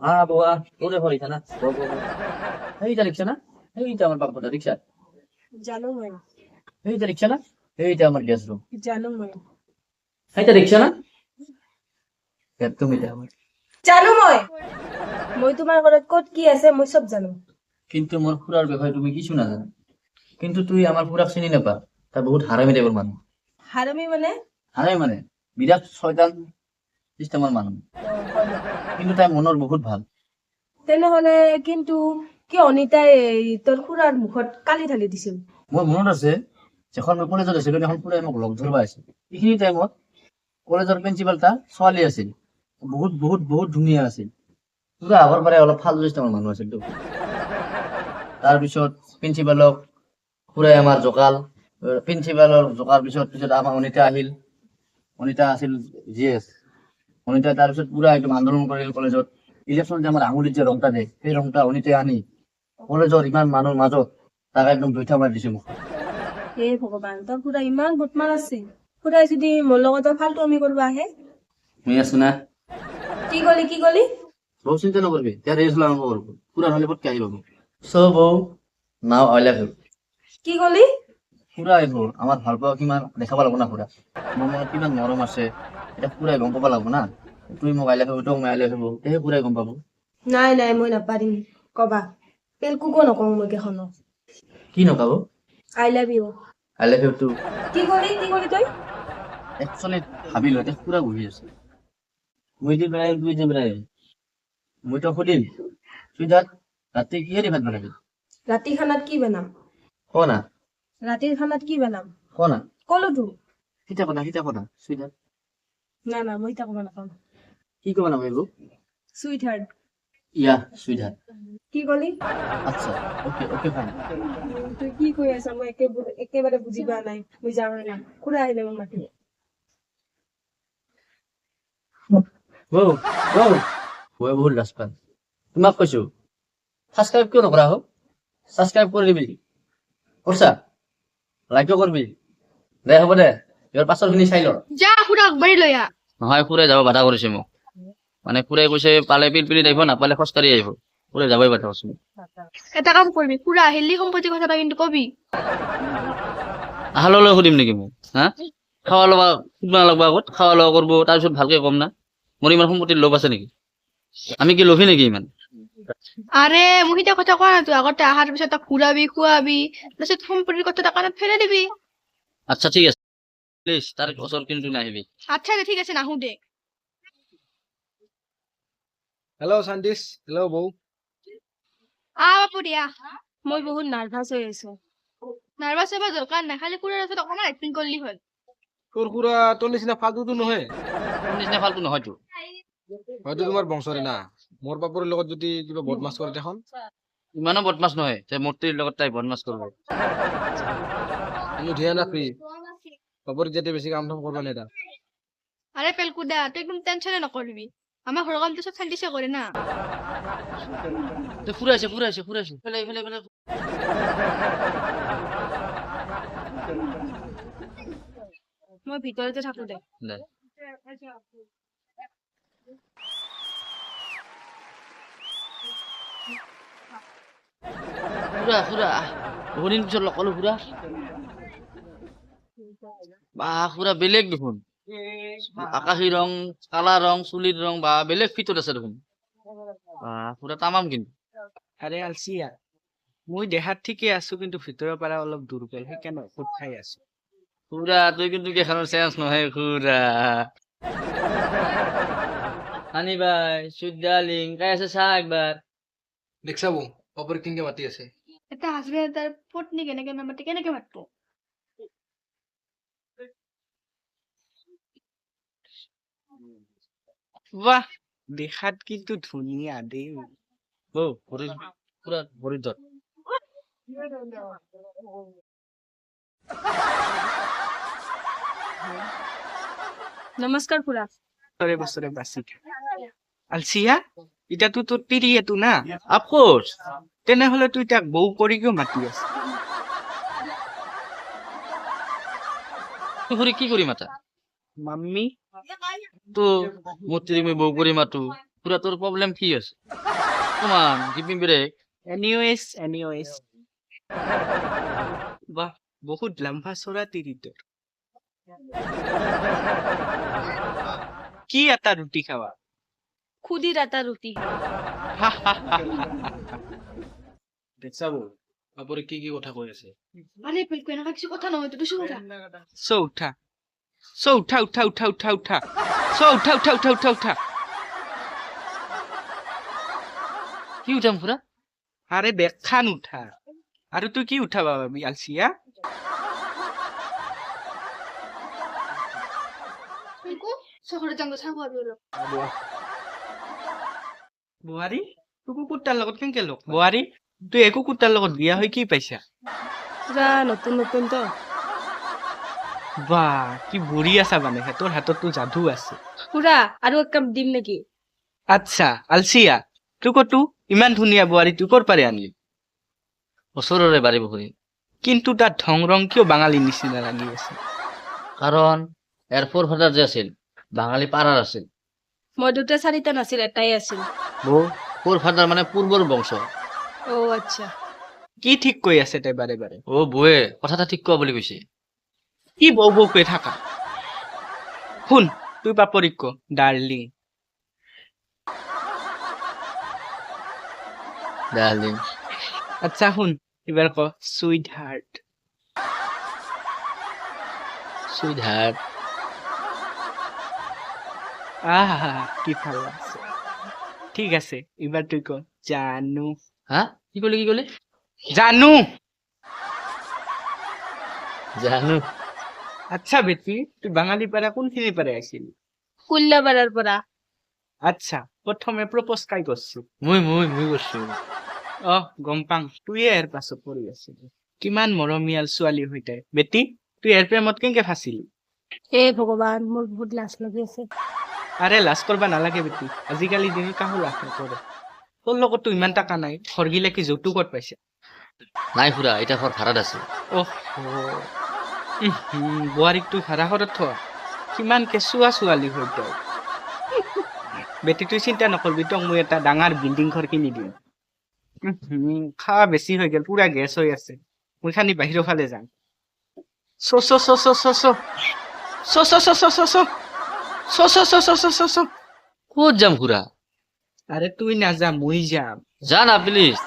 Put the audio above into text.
বাবা ওরে হইতা না এইটা রিক্সা না এইটা আমার বাপটা রিক্সা জানো মই এইটা রিক্সা না এইটা আমার গ্যাস রুম জানো মই এইটা রিক্সা না তুমি এটা আমার জানো মই তোমাৰ ঘৰত ক'ত কি আছে মই চব জানো কিন্তু মোর খুড়ার বিষয়ে তুমি কিছু না জানো কিন্তু তুই আমার খুড়াক চিনি নাপা তা বহুত হারামি টাইপের মানুষ হাৰামি মানে হাৰামি মানে বিৰাট শয়তান সিস্টেমেৰ মানুষ কিন্তু তাই মনেৰ বহুত ভাল তেনেহলে কিন্তু কিয় অনিতাই তোৰ খুৰাৰ মুখত কালি ঢালি দিছিল মোৰ মনত আছে যখন মই কলেজত আছিলো এখন খুড়াই মোক লগ ধরবা আছিল এইখিনি টাইমত কলেজৰ প্ৰিন্সিপালটা ছোৱালী আছিল বহুত বহুত বহুত ধুনীয়া আছিল পুৰা আগৰ পৰাই অলপ ফালতু চিষ্টেমৰ মানুহ আছিল তাৰপিছত প্ৰিন্সিপালক খুড়াই আমাৰ জকাল প্ৰিন্সিপালৰ জকাৰ পিছত আমাৰ অনিতা আহিল অনিতা আছিল জিএছ অনিতা তাৰপিছত পুৰা একদম আন্দোলন কৰিল কলেজত ইলেকশ্যন যে আমাৰ আঙুলিত যে ৰংটা দিয়ে সেই ৰংটা অনিতাই আনি কলেজৰ ইমান মানুহৰ মাজত তাক একদম দুইটা মাৰি দিছে মোক হে ভগৱান তোৰ খুৰা ইমান বদমাৰ আছে খুৰাই যদি মোৰ লগত ফাল্টু আমি কৰিব আহে মই আছো না কি কলি বউ চিন্তা নকৰবি এতিয়া ৰেজুল আৰম্ভ কৰিব পুৰা নহলে পটকে আহি পাব চ' বৌ নাও আই লাভ ইউ কি কলি পুৰা আহিব আমাৰ ভাল পোৱা কিমান দেখাব লাগিব না পুৰা মোৰ মনত কিমান মৰম আছে এতিয়া পুৰাই গম পাব লাগিব না তুমি মোক আই লাভ ইউ তোক মই আই লাভ ইউ তেহে পুৰাই গম পাব নাই মই নাপাৰিম কবা পেলকুকো নকওঁ মই কেইখনো কি নকাব I love you I love you too কি কলি তই একচুৱেলি ভাবিলো এতিয়া পুৰা বহি আছে মই যে বেড়াই তুই যে বেড়াই মই তো সুধিম সুইধাত ৰাতি কিহেদি ভাত বনাবি ৰাতি খানাত কি বনাম ক না ৰাতিৰ খানাত কি বনাম ক না কলোতো সিটা কথা সুইধাত না মই এতিয়া ক'ব নাপাম কি ক'ব নাপাব এইবোৰ চুইট হাৰ্ট ইয়া সুইধাত কি কলি আচ্ছা ওকে ওকে ফাইন তই কি কৈ আছা মই একেবাৰে বুজি পোৱা নাই মই যাওঁ না খুৰা আহিলে মোক মাতিব বৌ বৌয়ে বহুত লাজ পায় তোমাক কৈছো সাবস্ক্ৰাইব কিয় নকৰা হো সাবস্ক্ৰাইব কৰি দিবি কৰছা লাইকো কৰবি দে হ'ব দে ইয়াৰ পাছৰখিনি চাই ল যা খুৰা আগবাঢ়ি লৈ আহ নহয় খুৰাই যাব বাধা কৰিছে মোক মানে খুৰাই কৈছে পালে পিলপিলিত আহিব নাপালে খোজকাঢ়ি আহিব খুৰাই যাবই বাধা কৰিছে মোক এটা কাম কৰিবি খুৰা আহিলি সম্পত্তি কথা এটা কিন্তু কবি আহালৈ সুধিম নেকি মোক হা খাৱা লোৱা সুধবা লাগবা আগত খাৱা লোৱা কৰবো তাৰপিছত ভালকে কম না মোৰ ইমান সম্পত্তিৰ লোভ আছে নেকি আমি কি লোভী নেকি ইমান আৰে মোক এতিয়া কথা কোৱা নাই তই আগতে আহাৰ পিছত তাক ঘূৰাবি খুৱাবি তাৰপিছত সম্পত্তিৰ কথা এটা কাণত ফেলাই দিবি আচ্ছা ঠিক আছে প্লিজ তাৰ ওচৰত কিন্তু নাহিবি আচ্ছা দে ঠিক আছে নাহো দে হেল্ল' শান্তিছ হেল্ল' বৌ বাপু দিয়া মই বহুত নাৰ্ভাছ হৈ আছো নাৰ্ভাছ হব দৰকাৰ নাই খালি খুৰাৰ ওচৰত অকণমান এক্টিং কৰিলি হ'ল তোৰ খুৰা তোৰ নিচিনা ফাল্টুটো নহয় তোৰ নিচিনা ফাল্টু নহয়তো হয়তো তোমাৰ বংশৰে না মোৰ বাপৰ লগত যদি কিবা বদমাছ কৰে দেখোন ইমানো বদমাছ নহয় যে মূৰ্তিৰ লগত তাই বদমাছ কৰিব তুমি ধ্যান ৰাখবি বাপৰ যাতে বেছি কাম ধাম কৰবা নেদা আৰে পেলকুদা তই একদম টেনচনে নকৰিবি আমাৰ ঘৰৰ কামটো চব শান্তিছে কৰে না ফুৰাইছে ফেলাই মই ভিতৰতে থাকো দে দে ফুৰা বহুদিন পিছত লগ পালো ফুৰা বা ফুৰা বেলেগ দেখোন আকাশী ৰং কালা ৰং চুলিৰ ৰং বা বেলেগ ফিটত আছে দেখোন বা ফুৰা তামাম কিন্তু আৰে আলচিয়া মই দেখাত ঠিকে আছো কিন্তু ভিতৰৰ পৰা অলপ দুৰ্বল সেইকাৰণে ঔষধ খাই আছো ফুৰা তুই কিন্তু কেখানৰ চেঞ্চ নহয় ফুৰা হানি ভাই সুইট ডাৰ্লিং কাই আছে চা একবাৰ দেখছা বৌ বাপৰ কেনেকে মাতি আছে এটা হাজবেণ্ড তাৰ পত্নী কেনেকে নামাতে কেনেকে মাতব বাহ দেখাত কিন্তু ধুনীয়া দেই বৌ পুরা ভরির ধর নমস্কাৰ খুৰা বছৰে বছৰে বাচি থাক আলচিয়া এতিয়াতো তোৰ তিৰিয়েতো না অফকোৰ্স তেনেহলে তুই তাক বৌ কৰি কিয় মাতি আছ তুই কি করি মাতা মাম্মি তো মূর্তি মই বউ করে মাতু খুড়া তোর প্রবলেম কি আছে? কমান গিভ মি ব্রেক। এনিৱেজ বাহ বহুত লম্বা চৰা তিৰি তোৰ কি এটা ৰুটি খাৱা খুদিৰ আটা ৰুটি। দেখছা বৌ বাপৰে কি কি কথা কৈ আছে। আরে পেলকু এনেকা কিছু কথা নহয় তুই শুন চ উঠা উঠা উঠা উঠা উঠা উঠা চ উঠা উঠা উঠা উঠা উঠা কি উঠাম খুড়া? আরে বেখান উঠা আৰু তুই কি উঠাবা ভাবি আলচিয়া পেলকু শহৰে যাম ছাগো আবি হলো বোৱাৰী তোৰ কুকুৰটাৰ লগত কেনেকে লগ বোৱাৰী তুই একো কুকুৰটাৰ লগত বিয়া হৈ কি পাইছা পুৰা নতুন নতুন তো। বাহ কি বুঢ়ী আছা মানে তোৰ হাততো যাদু আছে পুৰা আৰু এক কাপ দিম নাকি? আচ্ছা আলচিয়া তোকতো ইমান ধুনীয়া বোৱাৰী তুই ক'ৰ পাৰে আনিলি ওচৰৰে বাৰী পুখুৰী। কিন্তু তাৰ ধং ৰং কিয় বাঙালী নিচিনা লাগি আছে কাৰণ ইয়াৰ ফাদাৰ যে আছিল বাঙালী পাৰাৰ আছিল। মই দুটা চাৰিটা নাছিল, এটাই আছিল। বৌ ফাদাৰ মানে পূৰ্বৰ বংশ। ও আচ্ছা। কি ঠিক কৈ আছে তাই বাৰে বাৰে অ বৌয়ে কথা এটা ঠিক কোৱা বুলি কৈছে। কি বৌ বৌ কৈ থাকা শুন তুই পাপৰিক ক ডাৰ্লিং ডাৰ্লিং। আচ্ছা শুন এবাৰ ক চুইট হাৰ্ট সুইট হাৰ্ট। আহা কি ভাল লাগছে ঠিক আছে এবাৰ তুই ক জানু হা কি কলি কি কলি? জানু জানো। আচ্ছা বেটি তুই বাঙালী পাৰা কোনখিনি পাৰে আছিল কুল্লাপাড়াৰ পৰা। আচ্ছা প্ৰথমে প্ৰপ'জ কাই কৰছো মই কৈছো। গম পাং তুই ইয়াৰ পাছত পৰি আছিলি কিমান মৰমীয়াল ছোৱালী হৈতে বেটি তুই ইয়াৰ প্ৰেমত কেনেকে ফাঁচিলি হে ভগবান, মোৰ বহুত লাজ লাগি আছে। আৰে লাজ কৰবা নালাগে বেটি আজিকালি দিনত কাহো লাজ নকৰে তোৰ লগততো ইমান টকা নাই ঘৰগিলা কি যৌতুকত পাইছে নাই খুড়া এটা ঘৰ ভাড়াত আছে। বোৱাৰীক তুই ভাড়া ঘৰত থোৱা কিমান কেঁচুৱা ছোৱালী হৈতে বেটি তুই চিন্তা নকৰবি তোক মই এটা ডাঙৰ বিল্ডিং ঘৰ কিনি দিম খাৱা বেছি হৈ গেল পুৰা গেছ হৈ আছে মই খানি বাহিৰৰ ফালে যাম ক'ত যাম খুড়া? আৰে তুই নাযা মই যাম যা না প্লিজ।